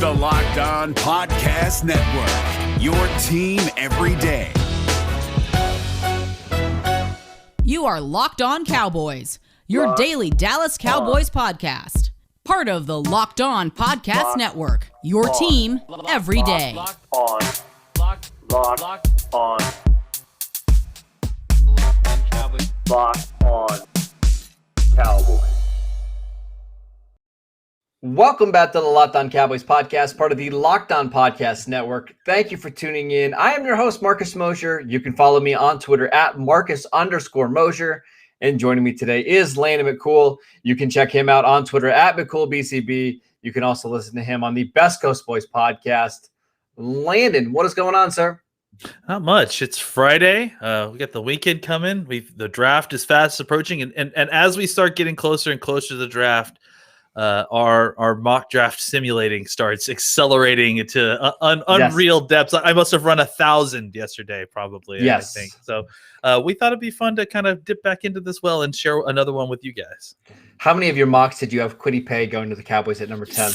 the Locked On Podcast Network, your team every day. You are Locked On Cowboys, your daily Dallas Cowboys podcast. Part of the Locked On Podcast Network, your team every day. Locked on Cowboys. Locked on Cowboys. Welcome back to the Locked On Cowboys podcast, part of the Locked On Podcast Network. Thank you for tuning in. I am your host, Marcus Mosher. You can follow me on Twitter at Marcus_Mosher. And joining me today is Landon McCool. You can check him out on Twitter at McCoolBCB. You can also listen to him on the Best Coast Boys podcast. Landon, what is going on, sir? Not much. It's Friday. We got the weekend coming. The draft is fast approaching. And as we start getting closer and closer to the draft, our mock draft simulating starts accelerating to unreal depths. I must have run 1,000 yesterday, probably. Yes. I think so. We thought it'd be fun to kind of dip back into this well and share another one with you guys. How many of your mocks did you have Kwity Paye going to the Cowboys at number 10?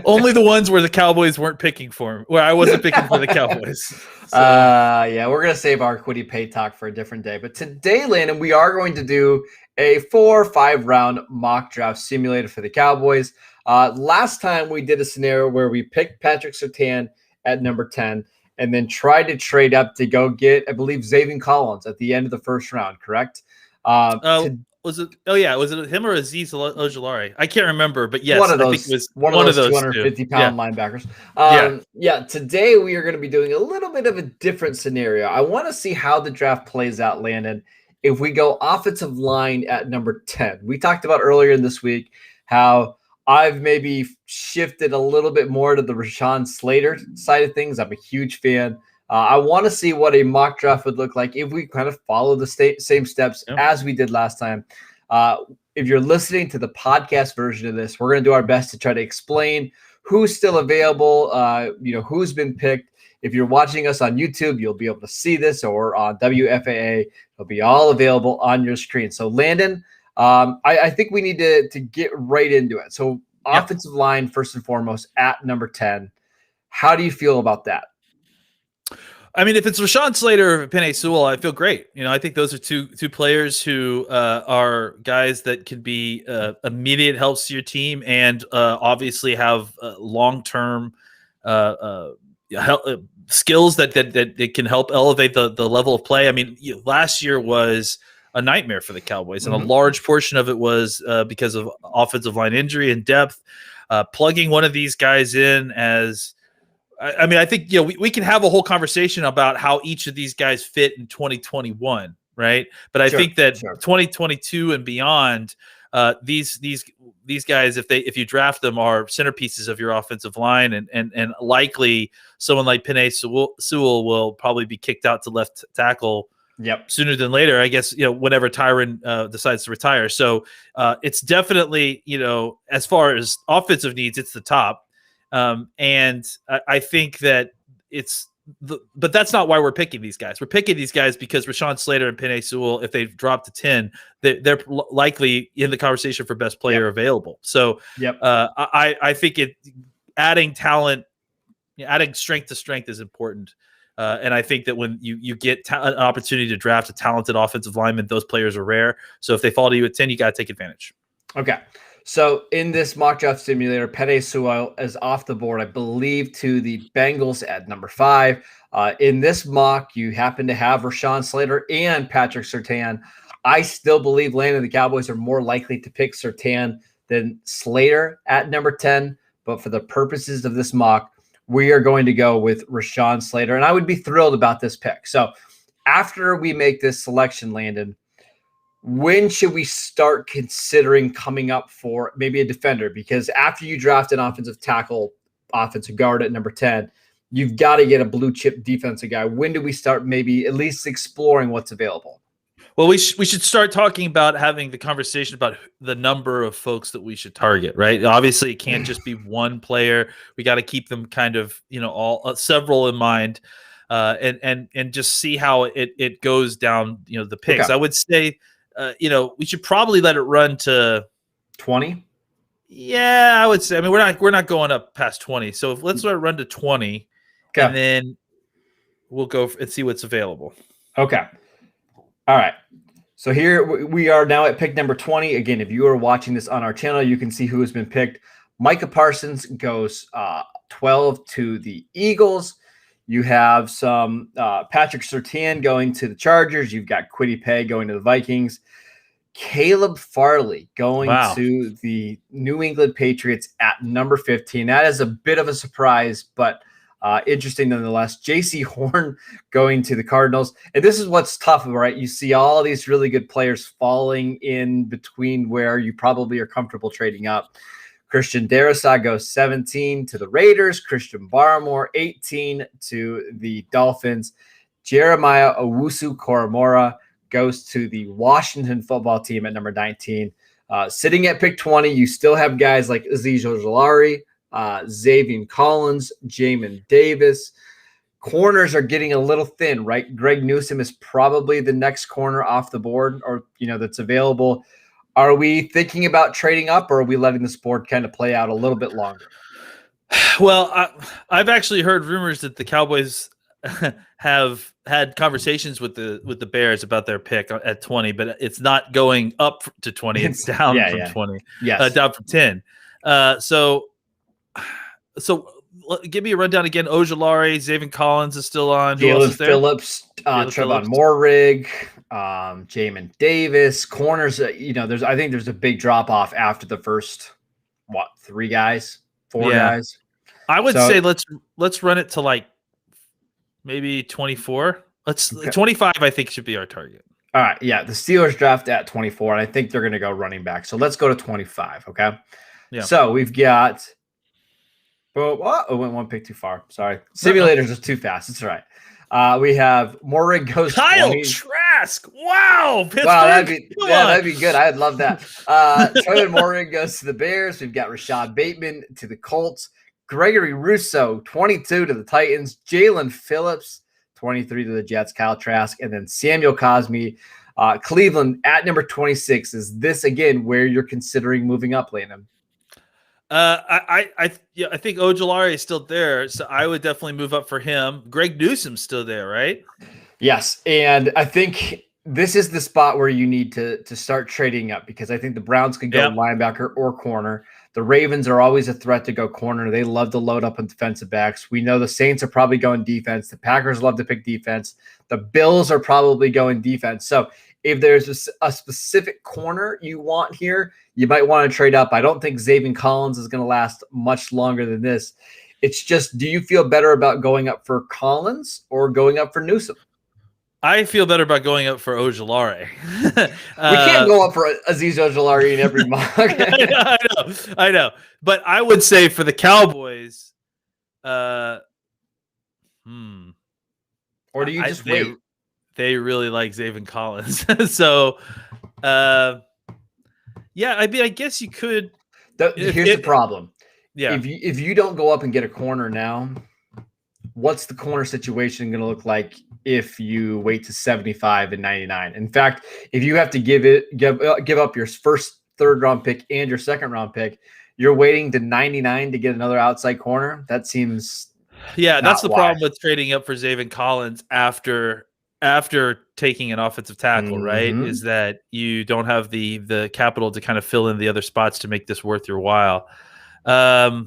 Only the ones where the Cowboys weren't picking for him, where I wasn't picking for the Cowboys. So. Yeah, we're going to save our Kwity Paye talk for a different day. But today, Landon, we are going to do a 4 or 5 round mock draft simulator for the Cowboys. Last time we did a scenario where we picked Patrick Surtain at number 10 and then tried to trade up to go get, I believe, Zaven Collins at the end of the first round, correct? Was it? Oh yeah, was it him or Azeez Ojulari? I can't remember, but yes, one of those, I think it was one of those 250-pound linebackers. Today we are going to be doing a little bit of a different scenario. I want to see how the draft plays out, Landon. If we go offensive line at number 10, we talked about earlier in this week how I've maybe shifted a little bit more to the Rashawn Slater side of things. I'm a huge fan. I want to see what a mock draft would look like if we kind of follow the same steps as we did last time. If you're listening to the podcast version of this, we're going to do our best to try to explain who's still available, who's been picked. If you're watching us on YouTube, you'll be able to see this, or on WFAA. It'll be all available on your screen. So, Landon, I think we need to get right into it. So, offensive line, first and foremost, at number 10. How do you feel about that? I mean, if it's Rashawn Slater or Penei Sewell, I feel great. I think those are two players who are guys that can be immediate helps to your team and obviously have long-term skills that can help elevate the level of play. I mean, last year was a nightmare for the Cowboys, and a large portion of it was because of offensive line injury and depth. Plugging one of these guys in as I think we can have a whole conversation about how each of these guys fit in 2021, right? But I think that 2022 and beyond, these guys, if you draft them, are centerpieces of your offensive line, and likely someone like Penei Sewell will probably be kicked out to left tackle sooner than later. I guess whenever Tyron decides to retire. So it's definitely as far as offensive needs, it's the top. And I think that but that's not why we're picking these guys. We're picking these guys because Rashawn Slater and Penei Sewell, if they've dropped to 10, they're likely in the conversation for best player available. So I think adding talent, adding strength to strength is important. And I think that when you get an opportunity to draft a talented offensive lineman, those players are rare. So if they fall to you at 10, you got to take advantage. Okay. So in this mock draft simulator, Penei Sewell is off the board, I believe, to the Bengals at number 5. In this mock, you happen to have Rashawn Slater and Patrick Surtain. I still believe Landon, the Cowboys are more likely to pick Surtain than Slater at number 10. But for the purposes of this mock, we are going to go with Rashawn Slater. And I would be thrilled about this pick. So after we make this selection, Landon, when should we start considering coming up for maybe a defender? Because after you draft an offensive tackle, offensive guard at number 10, you've got to get a blue chip defensive guy. When do we start maybe at least exploring what's available? Well, we should start talking about having the conversation about the number of folks that we should target, right? Obviously, it can't just be one player. We got to keep them kind of, all several in mind, and just see how it goes down, the picks. Okay. I would say, we should probably let it run to 20. Yeah, I would say. I mean, we're not going up past 20. So let's run to 20, and then we'll go and see what's available. Okay. All right. So here we are now at pick number 20. Again, if you are watching this on our channel, you can see who has been picked. Micah Parsons goes 12 to the Eagles. You have some Patrick Surtain going to the Chargers. You've got Kwity Paye going to the Vikings. Caleb Farley going to the New England Patriots at number 15. That is a bit of a surprise, but interesting nonetheless. J.C. Horn going to the Cardinals. And this is what's tough, right? You see all these really good players falling in between where you probably are comfortable trading up. Christian Darrisaw goes 17 to the Raiders. Christian Barmore, 18 to the Dolphins. Jeremiah Owusu-Koramoah goes to the Washington football team at number 19. Sitting at pick 20, you still have guys like Azeez Ojulari, Xavier Collins, Jamin Davis. Corners are getting a little thin, right? Greg Newsome is probably the next corner off the board, or that's available. Are we thinking about trading up, or are we letting this board kind of play out a little bit longer? Well, I've actually heard rumors that the Cowboys have had conversations with the Bears about their pick at 20, but it's not going up to 20. It's down from 20. Yes. Down from 10. So give me a rundown again. Ojulari, Xavier Collins is still on. Jalen Phillips, Trevon Moehrig, Jamin Davis. Corners, I think there's a big drop off after the first, 4 guys. I would say let's run it to like maybe 24. 25, I think, should be our target. All right. Yeah. The Steelers draft at 24, and I think they're going to go running back. So let's go to 25. Okay. Yeah. So we've got. Oh, went one pick too far. Sorry. Simulators is too fast. It's all right. We have Moehrig goes Kyle 20. Trask. Wow. Pittsburgh. Wow, that'd be good. I'd love that. Trevon Moehrig goes to the Bears. We've got Rashad Bateman to the Colts. Gregory Rousseau, 22 to the Titans. Jalen Phillips, 23 to the Jets. Kyle Trask, and then Samuel Cosmi, Cleveland at number 26. Is this again where you're considering moving up, Landon? I think Ojulari is still there, so I would definitely move up for him. Greg Newsome's still there, right? Yes, and I think this is the spot where you need to start trading up, because I think the Browns could go linebacker or corner. The Ravens are always a threat to go corner. They love to load up on defensive backs. We know the Saints are probably going defense. The Packers love to pick defense. The Bills are probably going defense. So if there's a specific corner you want here, you might want to trade up. I don't think Xavier Collins is going to last much longer than this. It's just, do you feel better about going up for Collins or going up for Newsome? I feel better about going up for Ojulari. We can't go up for Azeez Ojulari in every mock. I know. But I would say for the Cowboys, or do you just wait? They really like Xavier Collins. So, I mean, I guess you could. Here's the problem. Yeah. If you don't go up and get a corner now, what's the corner situation going to look like if you wait to 75 and 99? In fact, if you have to give up your first third round pick and your second round pick, you're waiting to 99 to get another outside corner. That seems that's the problem with trading up for Xavier Collins after taking an offensive tackle, right? Is that you don't have the capital to kind of fill in the other spots to make this worth your while. Or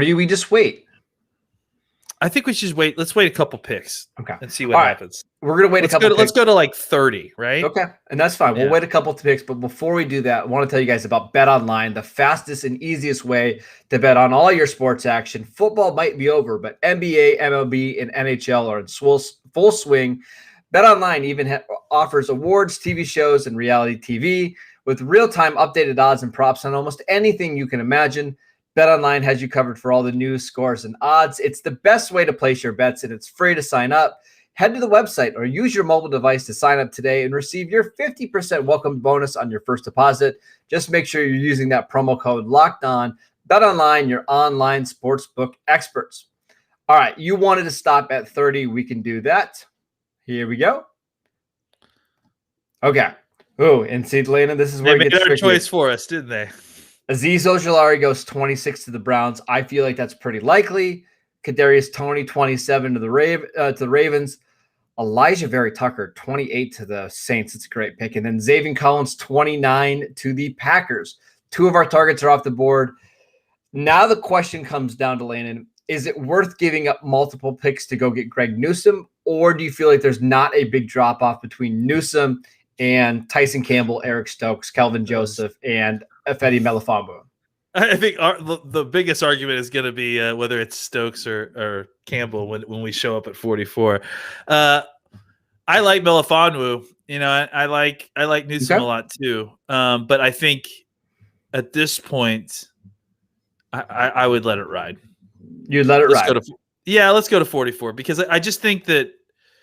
do we just wait? I think we should wait. Let's wait a couple picks, and see what happens. We're gonna wait a couple. Let's go to like 30, right? Okay, and that's fine. We'll wait a couple of picks, but before we do that, I want to tell you guys about Bet Online, the fastest and easiest way to bet on all your sports action. Football might be over, but NBA, MLB, and NHL are in full swing. Bet Online even offers awards, TV shows, and reality TV with real-time updated odds and props on almost anything you can imagine. BetOnline has you covered for all the news, scores, and odds. It's the best way to place your bets, and it's free to sign up. Head to the website or use your mobile device to sign up today and receive your 50% welcome bonus on your first deposit. Just make sure you're using that promo code LOCKEDON. BetOnline, your online sportsbook experts. All right, you wanted to stop at 30. We can do that. Here we go. Okay. Oh, and see, Landon, this is where they made our choice for us, didn't they? Azeez Ojulari goes 26 to the Browns. I feel like that's pretty likely. Kadarius Toney, 27 to the Ravens. Elijah Very Tucker, 28 to the Saints. It's a great pick. And then Zaven Collins, 29 to the Packers. 2 of our targets are off the board. Now the question comes down to Landon. Is it worth giving up multiple picks to go get Greg Newsome? Or do you feel like there's not a big drop-off between Newsome and Tyson Campbell, Eric Stokes, Kelvin Joseph, and Efedi Melifonwu? I think the biggest argument is going to be whether it's Stokes or Campbell when we show up at 44. I like Melifonwu. I like Newsome a lot too. But I think at this point, I would let it ride. You'd let it ride. Let's go to 44 because I just think that.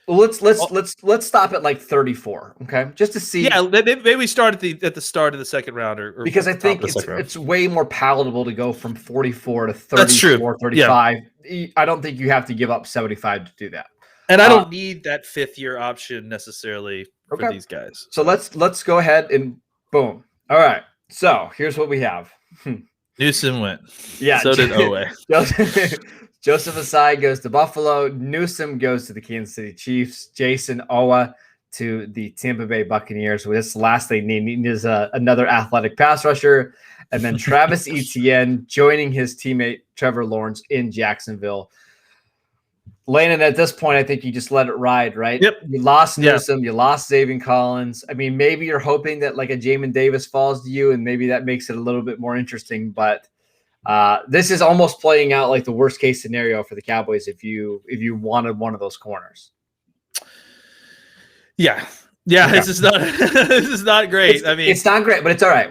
Well, let's stop at like 34, okay? Just to see. Yeah, maybe we start at the start of the second round, or because I think it's way more palatable to go from 44 to 34, That's true. 35. Yeah. I don't think you have to give up 75 to do that. And I don't need that 5th-year option necessarily for these guys. So let's go ahead and boom. All right. So here's what we have. Newsome went. Yeah. So did Owe. Joseph Asai goes to Buffalo. Newsome goes to the Kansas City Chiefs. Jason Owa to the Tampa Bay Buccaneers. With this last thing they need is another athletic pass rusher. And then Travis Etienne joining his teammate Trevor Lawrence in Jacksonville. Landon, at this point, I think you just let it ride, right? Yep. You lost Newsome. You lost Zaven Collins. I mean, maybe you're hoping that like a Jamin Davis falls to you, and maybe that makes it a little bit more interesting. But this is almost playing out like the worst case scenario for the Cowboys if you wanted one of those corners. Yeah. This is not great. It's not great, but it's all right.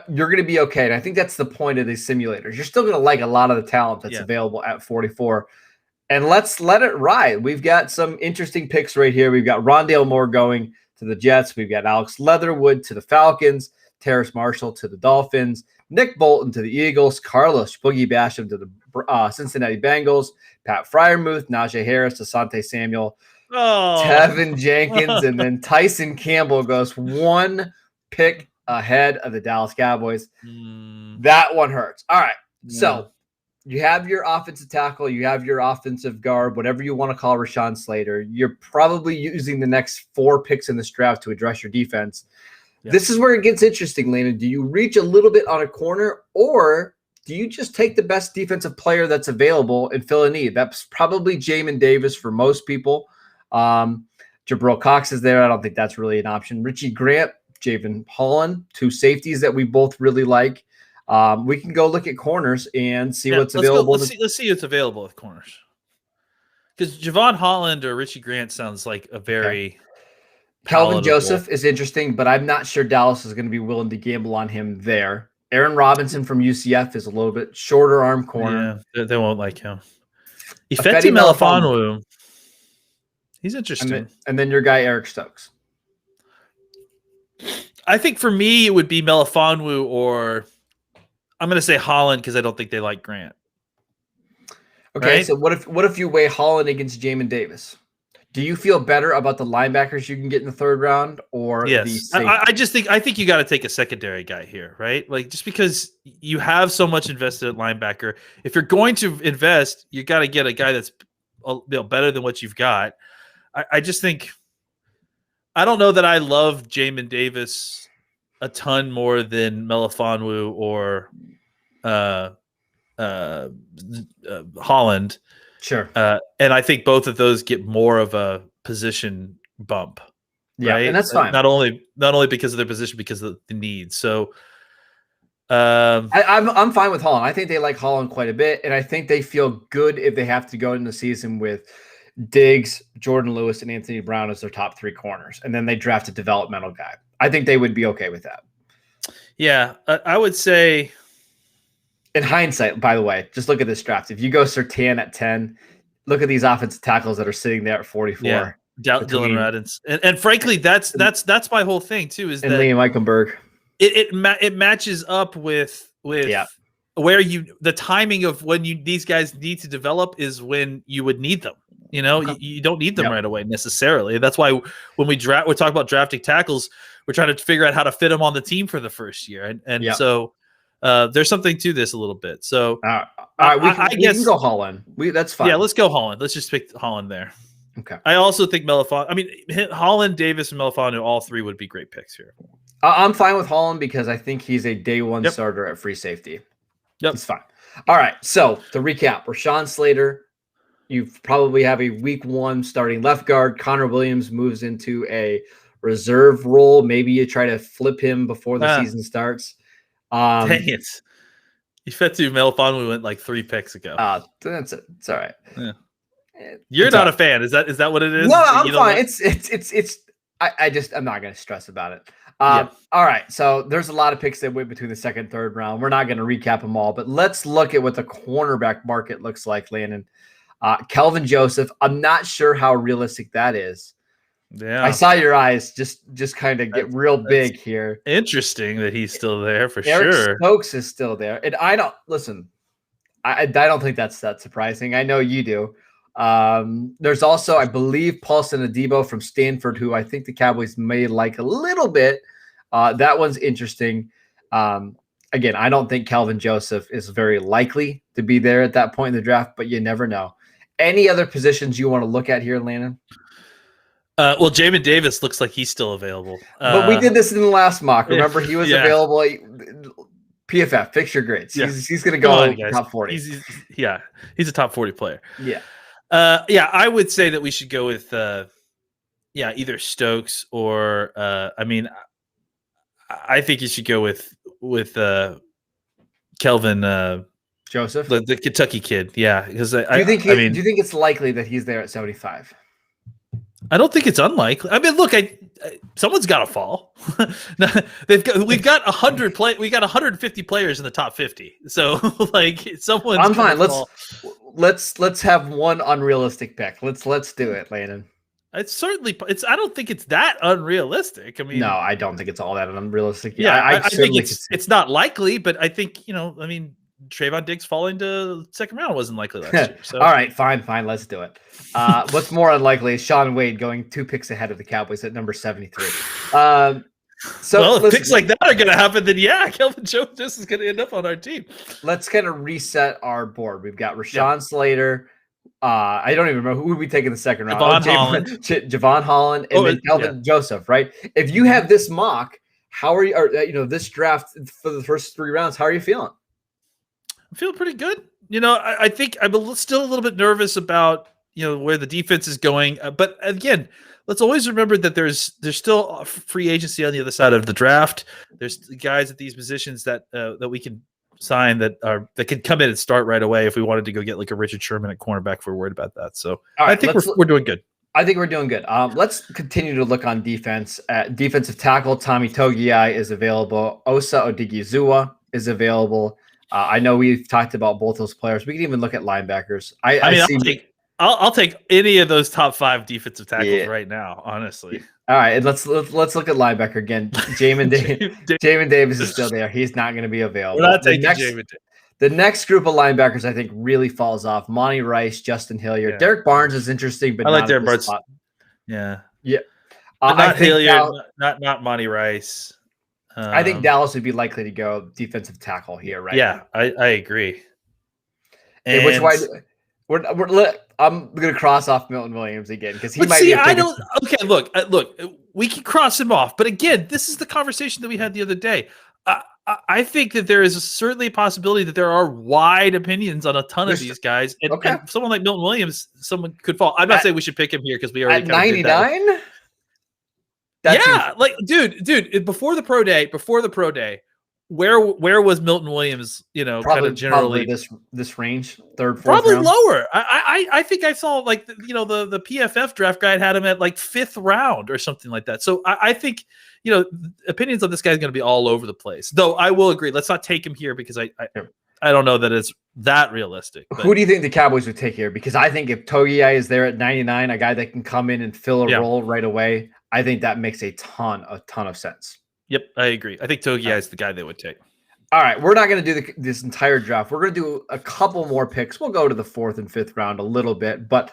You're going to be okay, and I think that's the point of these simulators. You're still going to like a lot of the talent that's available at 44. And let's let it ride. We've got some interesting picks right here. We've got Rondale Moore going to the Jets. We've got Alex Leatherwood to the Falcons, Terrace Marshall to the Dolphins, Nick Bolton to the Eagles, Carlos Boogie Basham to the Cincinnati Bengals, Pat Freiermuth, Najee Harris, Asante Samuel, Tevin Jenkins, and then Tyson Campbell goes 1 pick ahead of the Dallas Cowboys. That one hurts. All right. So you have your offensive tackle, you have your offensive guard, whatever you want to call Rashawn Slater. You're probably using the next 4 picks in this draft to address your defense. Yeah. This is where it gets interesting, Landon. Do you reach a little bit on a corner, or do you just take the best defensive player that's available and fill a need? That's probably Jamin Davis for most people. Jabril Cox is there. I don't think that's really an option. Richie Grant, Javon Holland, 2 safeties that we both really like. We can go look at corners and see what's available. Let's see what's available at corners. Because Javon Holland or Richie Grant sounds like a very Kelvin Joseph is interesting, but I'm not sure Dallas is going to be willing to gamble on him there. Aaron Robinson from UCF is a little bit shorter arm corner. Yeah, they won't like him. Efeti Melifonwu. He's interesting. And then your guy, Eric Stokes. I think for me, it would be Melifonwu or I'm going to say Holland because I don't think they like Grant. Okay, right? So what if you weigh Holland against Jamin Davis? Do you feel better about the linebackers you can get in the 3rd round or the safety? I think you got to take a secondary guy here, right? Like just because you have so much invested at linebacker, if you're going to invest, you got to get a guy that's better than what you've got. I just think I don't know that I love Jamin Davis a ton more than Melifonwu or Holland. Sure. And I think both of those get more of a position bump. Yeah, right? And that's fine. Not only because of their position, because of the need. So I'm fine with Holland. I think they like Holland quite a bit, and I think they feel good if they have to go into the season with Diggs, Jordan Lewis, and Anthony Brown as their top 3 corners, and then they draft a developmental guy. I think they would be okay with that. Yeah, I would say. In hindsight, by the way, just look at this draft. If you go Surtain at 10, look at these offensive tackles that are sitting there at 44. Yeah, Dylan Radins, and frankly, that's my whole thing too. Is and that Liam Eichenberg. It matches up with where the timing of when these guys need to develop is when you would need them. You know, you don't need them right away necessarily. That's why when we talk about drafting tackles, we're trying to figure out how to fit them on the team for the first year. And so there's something to this a little bit. So all right, I guess we can go Holland. That's fine. Yeah, let's go Holland. Let's just pick Holland there. Okay. I also think Melifon. I mean, Holland, Davis, and Melifonu, all three would be great picks here. I'm fine with Holland because I think he's a day one starter at free safety. Yep. He's fine. All right. So to recap, Rashawn Slater, you probably have a week 1 starting left guard. Connor Williams moves into a reserve role. Maybe you try to flip him before the season starts. Dang it. You fed to Melifonu, we went like 3 picks ago. That's it. It's all right. Yeah. You're not a fan. Is that what it is? No, I'm fine. I'm not going to stress about it. All right. So there's a lot of picks that went between the second and third round. We're not going to recap them all, but let's look at what the cornerback market looks like, Landon. Kelvin Joseph. I'm not sure how realistic that is. Yeah. I saw your eyes just kind of get real big here. Interesting that he's still there for Eric sure. Stokes is still there. And I don't think that's that surprising. I know you do. There's also, I believe, Paulson Adebo from Stanford, who I think the Cowboys may like a little bit. That one's interesting. Again, I don't think Kelvin Joseph is very likely to be there at that point in the draft, but you never know. Any other positions you want to look at here, Landon? Well, Jamin Davis looks like he's still available. But we did this in the last mock. Remember, he was available. PFF, fix your grades. Yeah. He's going to go top 40. He's a top 40 player. Yeah. I would say that we should go with either Stokes or I think you should go with Kelvin Joseph, the Kentucky kid. Yeah, because do you think it's likely that he's there at 75? I don't think it's unlikely. I mean, look, someone's got to fall. We've got 150 players in the top 50. So like someone's. I'm fine. Let's have one unrealistic pick. Let's do it, Landon. I don't think it's that unrealistic. I mean, no, I don't think it's all that unrealistic. Yeah, I think it's not likely, but I think Trayvon Diggs falling to second round wasn't likely last year. So. All right, fine. Let's do it. What's more unlikely is Sean Wade going 2 picks ahead of the Cowboys at number 73. If picks like that are going to happen, then Kelvin Jones is going to end up on our team. Let's kind of reset our board. We've got Rashawn Slater. I don't even remember who would we take in the second round. Javon Holland, and then Kelvin Joseph. Right? If you have this mock, how are you? Or this draft for the first 3 rounds, how are you feeling? I'm feeling pretty good. I think I'm still a little bit nervous about where the defense is going. But again, let's always remember that there's still free agency on the other side of the draft. There's guys at these positions that we can sign that can come in and start right away if we wanted to go get like a Richard Sherman at cornerback if we're worried about that. So I think we're doing good. I think we're doing good. Let's continue to look on defense. Defensive tackle Tommy Togiai is available. Osa Odigizua is available. I know we've talked about both those players. We can even look at linebackers. I'll take any of those top 5 defensive tackles right now, honestly. All right, and let's look at linebacker again. Jamin Davis is still there. He's not going to be available. We're not taking Jamin Davis. The next group of linebackers, I think, really falls off. Monty Rice, Justin Hilliard. Yeah. Derek Barnes is interesting, but I like Derek Barnes. Spot. Yeah. Not Hilliard, not Monty Rice. I think Dallas would be likely to go defensive tackle here, right? Yeah, I agree. And which way? I'm going to cross off Milton Williams again because he might. Okay, look, we can cross him off, but again, this is the conversation that we had the other day. I think that there is certainly a possibility that there are wide opinions on a ton of these guys, and someone like Milton Williams, someone could fall. I'm not saying we should pick him here because we already at 99. Dude, before the pro day, where was Milton Williams? Kind of generally this range, third, fourth, probably round? Lower. I think I saw like the PFF draft guide had him at like 5th round or something like that. So I think opinions on this guy is going to be all over the place. Though I will agree, let's not take him here because I don't know that it's that realistic. But. Who do you think the Cowboys would take here? Because I think if Togiai is there at 99, a guy that can come in and fill a role right away, I think that makes a ton of sense. Yep, I agree. I think Togiai is the guy they would take. All right, we're not going to do this entire draft. We're going to do a couple more picks. We'll go to the 4th and 5th round a little bit, but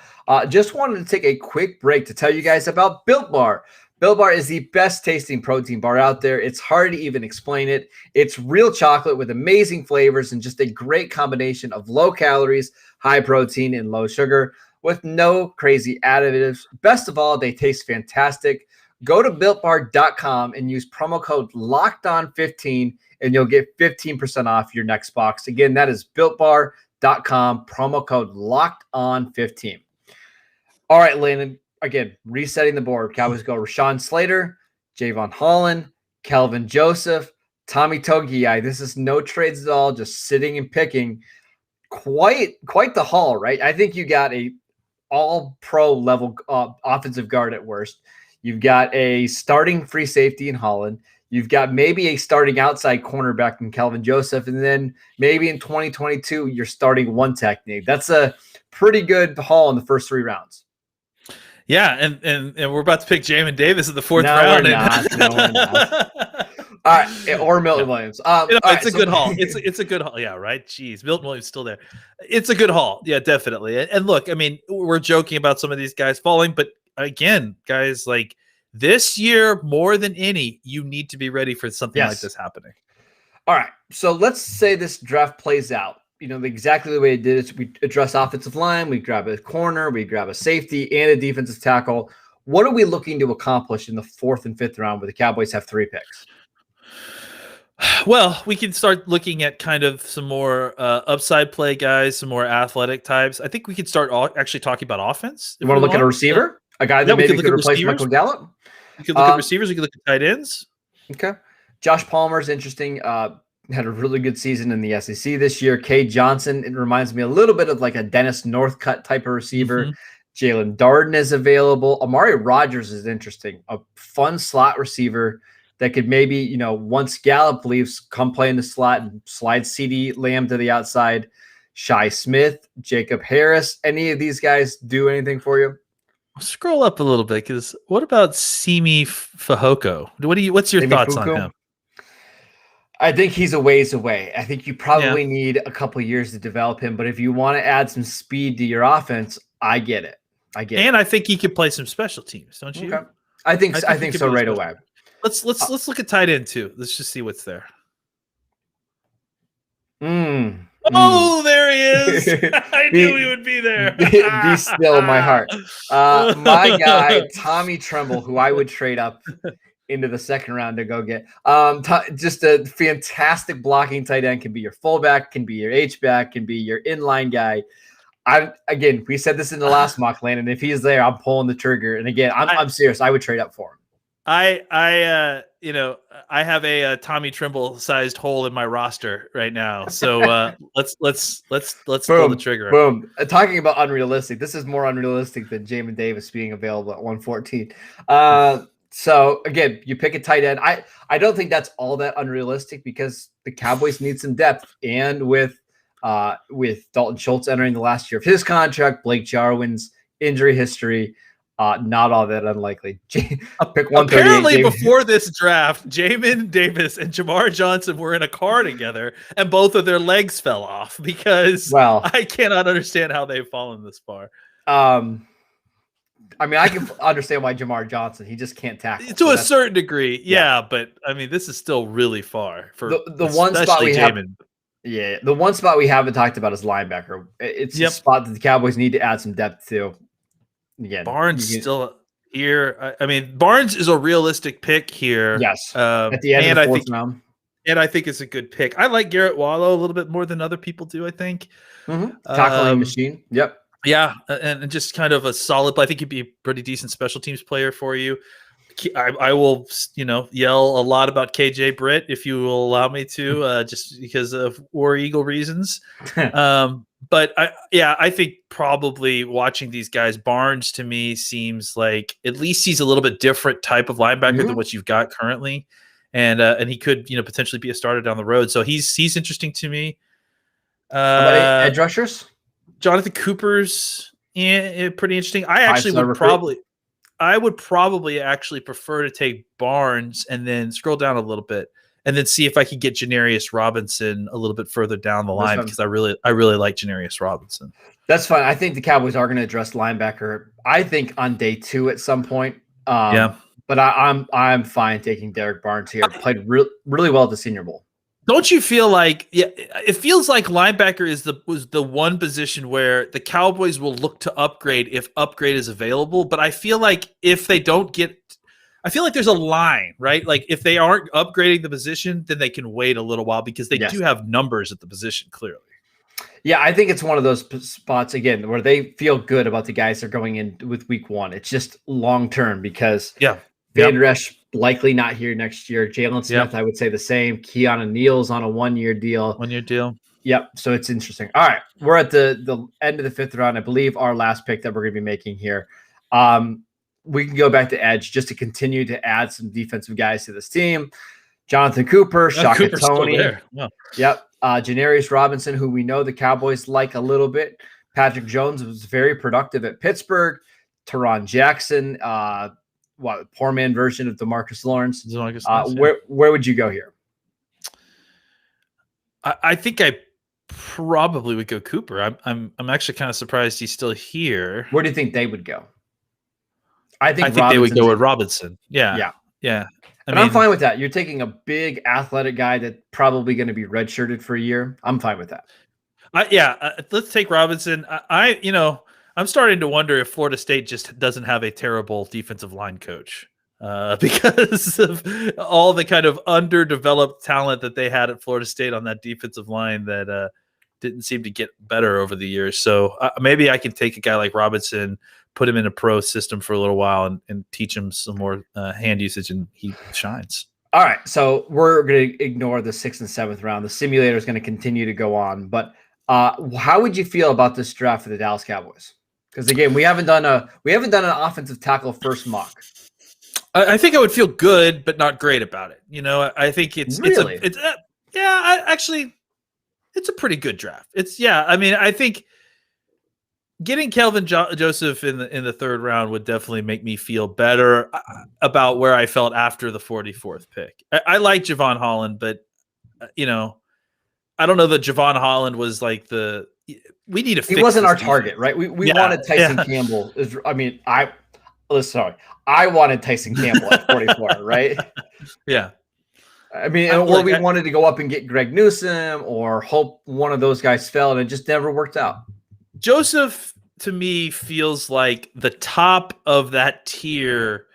just wanted to take a quick break to tell you guys about Built Bar. Built Bar is the best tasting protein bar out there. It's hard to even explain it. It's real chocolate with amazing flavors and just a great combination of low calories, high protein, and low sugar with no crazy additives. Best of all, they taste fantastic. Go to BuiltBar.com and use promo code LOCKEDON15 and you'll get 15% off your next box. Again, that is BuiltBar.com, promo code LOCKEDON15. All right, Landon. Again, resetting the board. Cowboys go Rashawn Slater, Javon Holland, Kelvin Joseph, Tommy Togiai. This is no trades at all, just sitting and picking. Quite the haul, right? I think you got a all-pro level offensive guard at worst. You've got a starting free safety in Holland. You've got maybe a starting outside cornerback in Kelvin Joseph. And then maybe in 2022, you're starting one technique. That's a pretty good haul in the first 3 rounds. Yeah, and we're about to pick Jamin Davis in the 4th round. No, we're not. All right, or Milton Williams. It's a good haul. It's a good haul. Yeah, right. Jeez, Milton Williams still there. It's a good haul. Yeah, definitely. And look, I mean, we're joking about some of these guys falling, but again, guys, like this year more than any, you need to be ready for something like this happening. All right, so let's say this draft plays out. Exactly the way it did is we address offensive line, we grab a corner, we grab a safety and a defensive tackle. What are we looking to accomplish in the 4th and 5th round where the Cowboys have 3 picks? Well, we can start looking at kind of some more upside play guys, some more athletic types. I think we could start actually talking about offense. You want to look at a receiver? A guy that maybe could replace Michael Gallup? We could look at receivers. We could look at tight ends. Okay. Josh Palmer's interesting. Had a really good season in the SEC this year. Cade Johnson, it reminds me a little bit of like a Dennis Northcutt type of receiver. Jalen Darden is available. Amari Rodgers is interesting. A fun slot receiver that could maybe, once Gallup leaves, come play in the slot and slide CeeDee Lamb to the outside. Shi Smith, Jacob Harris. Any of these guys do anything for you? Scroll up a little bit because what about Simi Fehoko? What's your thoughts on him? I think he's a ways away. I think you probably need a couple of years to develop him, but if you want to add some speed to your offense, I get it. I think he could play some special teams, don't you? Okay. I think so right away. Let's look at tight end too. Let's just see what's there. Oh, there he is. I knew he would be there. Be still, my heart. My guy, Tommy Tremble, who I would trade up into the 2nd round to go get. Just a fantastic blocking tight end. Can be your fullback, can be your H-back, can be your inline guy. Again, we said this in the last mock, Landon. If he's there, I'm pulling the trigger. And again, I'm serious. I would trade up for him. I have a Tommy Tremble sized hole in my roster right now. So let's pull the trigger. Boom. Talking about unrealistic. This is more unrealistic than Jamin Davis being available at 114. So again, you pick a tight end. I don't think that's all that unrealistic because the Cowboys need some depth, and with Dalton Schultz entering the last year of his contract, Blake Jarwin's injury history, not all that unlikely. Pick 138. Apparently, before this draft, Jamin Davis and Jamar Johnson were in a car together, and both of their legs fell off because I cannot understand how they've fallen this far. I mean, I can understand why Jamar Johnson, he just can't tackle. To a certain degree, but I mean, this is still really far for the one spot we haven't. Yeah, the one spot we haven't talked about is linebacker. It's a spot that the Cowboys need to add some depth to. Again, Barnes still here. I mean, Barnes is a realistic pick here. Yes, at the end of the 4th round. And I think it's a good pick. I like Garrett Wallow a little bit more than other people do, I think. Tackling machine. Yep. Yeah, and just kind of a solid play. I think he'd be a pretty decent special teams player for you. I will, yell a lot about KJ Britt if you will allow me to, just because of War Eagle reasons. But I think probably watching these guys, Barnes to me seems like at least he's a little bit different type of linebacker than what you've got currently, and he could potentially be a starter down the road. So he's interesting to me. Edge rushers. Jonathan Cooper's pretty interesting. I would probably actually prefer to take Barnes and then scroll down a little bit and then see if I could get Janarius Robinson a little bit further down the line because I really like Janarius Robinson. That's fine. I think the Cowboys are going to address linebacker. I think on day 2 at some point. but I'm fine taking Derek Barnes here. Played really well at the Senior Bowl. Don't you feel like it feels like linebacker was the one position where the Cowboys will look to upgrade if upgrade is available, but I feel like if they don't get I feel like there's a line, right? Like if they aren't upgrading the position, then they can wait a little while because they do have numbers at the position clearly. Yeah, I think it's one of those spots again where they feel good about the guys they're going in with week 1. It's just long term because Van Resch likely not here next year. Jalen Smith, I would say the same. Keanu Neal's on a 1-year deal. 1-year deal. Yep. So it's interesting. All right. We're at the end of the 5th round. I believe our last pick that we're going to be making here. We can go back to edge just to continue to add some defensive guys to this team. Jonathan Cooper, Shaka Toney. Yep. Janarius Robinson, who we know the Cowboys like a little bit. Patrick Jones was very productive at Pittsburgh. Teron Jackson, poor man version of DeMarcus Lawrence. Where would you go here? I think I probably would go Cooper. I'm actually kind of surprised he's still here. Where do you think they would go? I think they would go with Robinson. Yeah. I'm fine with that. You're taking a big athletic guy that's probably going to be redshirted for a year. I'm fine with that. Let's take Robinson. I'm starting to wonder if Florida State just doesn't have a terrible defensive line coach because of all the kind of underdeveloped talent that they had at Florida State on that defensive line that didn't seem to get better over the years. So maybe I can take a guy like Robinson, put him in a pro system for a little while and teach him some more hand usage, and he shines. All right. So we're going to ignore the 6th and 7th round. The simulator is going to continue to go on. But how would you feel about this draft for the Dallas Cowboys? Because again, we haven't done an offensive tackle first mock. I think I would feel good, but not great about it. I think really? Actually, it's a pretty good draft. I think getting Kelvin Joseph in the 3rd round would definitely make me feel better about where I felt after the 44th pick. I like Javon Holland, but I don't know that Javon Holland was like we need to fix. He wasn't our target, right? We wanted Tyson Campbell. I wanted Tyson Campbell at 44, right? Yeah. Or we wanted to go up and get Greg Newsome or hope one of those guys fell, and it just never worked out. Joseph, to me, feels like the top of that tier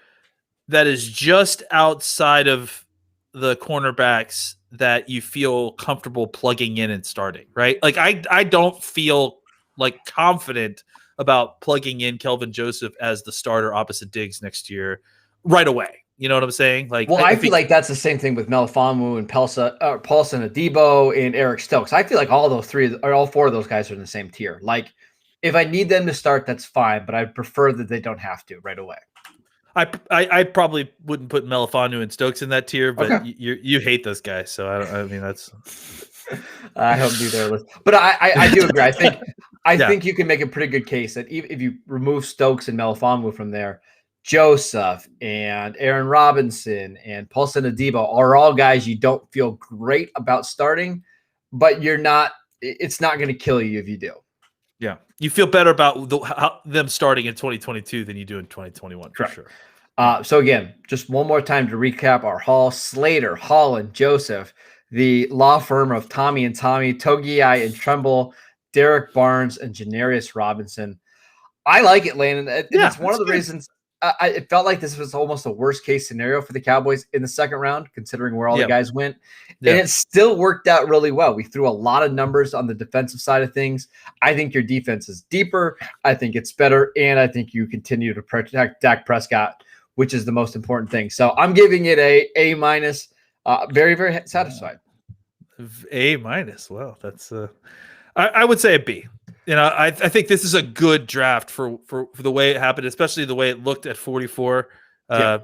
that is just outside of the cornerbacks that you feel comfortable plugging in and starting, right? Like I don't feel like confident about plugging in Kelvin Joseph as the starter opposite Diggs next year right away. You know what I'm saying? I feel like that's the same thing with Melifonwu and Paulson Adebo and Eric Stokes. I feel like all 4 of those guys are in the same tier. Like, if I need them to start, that's fine, but I prefer that they don't have to right away. I probably wouldn't put Melifonwu and Stokes in that tier, but you hate those guys, so that's. I hope do their list, but I do agree. I think you can make a pretty good case that even if you remove Stokes and Melifonwu from there, Joseph and Aaron Robinson and Paulson Adebo are all guys you don't feel great about starting, but it's not going to kill you if you do. Yeah. You feel better about them starting in 2022 than you do in 2021. Correct. For sure. So again, just one more time to recap our haul: Slater, Holland, Joseph, the law firm of Tommy and Tommy, Togiai and Tremble, Derek Barnes, and Janarius Robinson. I like it, Landon. It's one of the reasons it felt like this was almost a worst case scenario for the Cowboys in the 2nd round, considering where all the guys went. And it still worked out really well. We threw a lot of numbers on the defensive side of things. I think your defense is deeper. I think it's better. And I think you continue to protect Dak Prescott, which is the most important thing. So I'm giving it A-. Very, very satisfied. A-. Well, that's I would say a B. I think this is a good draft for the way it happened, especially the way it looked at 44. I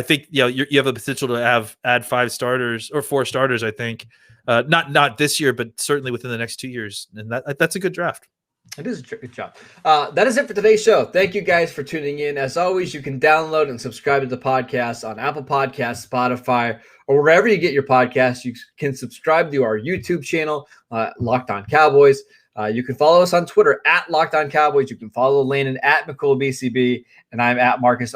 think you have the potential to add 5 starters or 4 starters. I think not this year, but certainly within the next 2 years, and that's a good draft. It is a good job. That is it for today's show. Thank you guys for tuning in. As always, you can download and subscribe to the podcast on Apple Podcasts, Spotify, or wherever you get your podcasts. You can subscribe to our YouTube channel, Locked On Cowboys. You can follow us on Twitter at Locked On Cowboys. You can follow Landon at McCool BCB, and I'm at Marcus